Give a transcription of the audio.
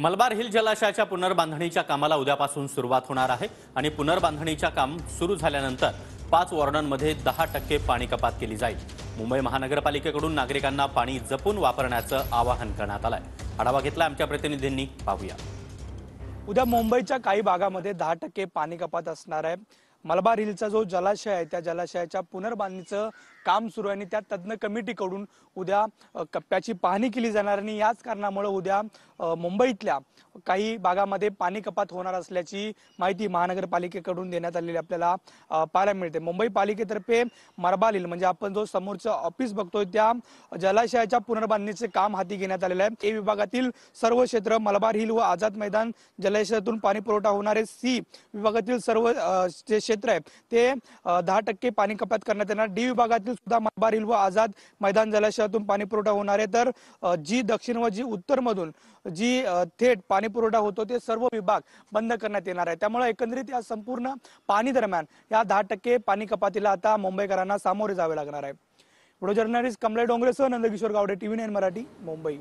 Malabar hill जलाशयाच्या पुनर्बांधणीच्या कामाला उद्यापासून सुरुवात होणार आहे आणि पुनर्बांधणीच्या काम सुरू झाल्यानंतर 5 वॉर्डांमध्ये 10% पाणी कपात केली जाईल। मुंबई महानगरपालिकेकडून नागरिकांना पाणी जपून वापरण्याचं आवाहन करण्यात आलंय। आढावा घेतला आमच्या प्रतिनिधींनी, पाहूया। उद्या मुंबईच्या काही भागामध्ये 10% पाणी कपात असणार आहे। मलबार हिलचा जो जलाशय आहे त्या जलाशयाच्या पुनर्बांधणीचं काम सुरू आहे आणि त्या तज्ञ कमिटीकडून उद्या कप्प्याची पाहणी केली जाणार आणि याच कारणामुळे उद्या मुंबईतल्या काही भागामध्ये पाणी कपात होणार असल्याची माहिती महानगरपालिकेकडून देण्यात आलेली आपल्याला पाहायला मिळते। मुंबई पालिकेतर्फे मलबार हिल म्हणजे आपण जो समोरचं ऑफिस बघतोय त्या जलाशयाच्या पुनर्बांधणीचे काम हाती घेण्यात आलेले आहे। ए विभागातील सर्व क्षेत्र मलबार हिल व आझाद मैदान जलाशयातून पाणी पुरवठा होणारे सी विभागातील सर्व जे क्षेत्र आहे ते 10% पाणी कपात करण्यात येणार। डी विभागातील सुद्धा मलबार हिल व आझाद मैदान जलाशयातून पाणी पुरवठा होणार आहे। तर जी दक्षिण व जी उत्तर मधून जी थेट पाणी पुरवठा होतो ते सर्व विभाग बंद करण्यात येणार आहे। त्यामुळे एकंदरीत या संपूर्ण पाणी दरम्यान या 10% पाणी कपातीला आता मुंबईकरांना सामोरे जावे लागणार आहे। व्हिडिओ जर्नलिस्ट कमलेश डोंगरेसह नंदकिशोर गावडे, TV9 मराठी, मुंबई।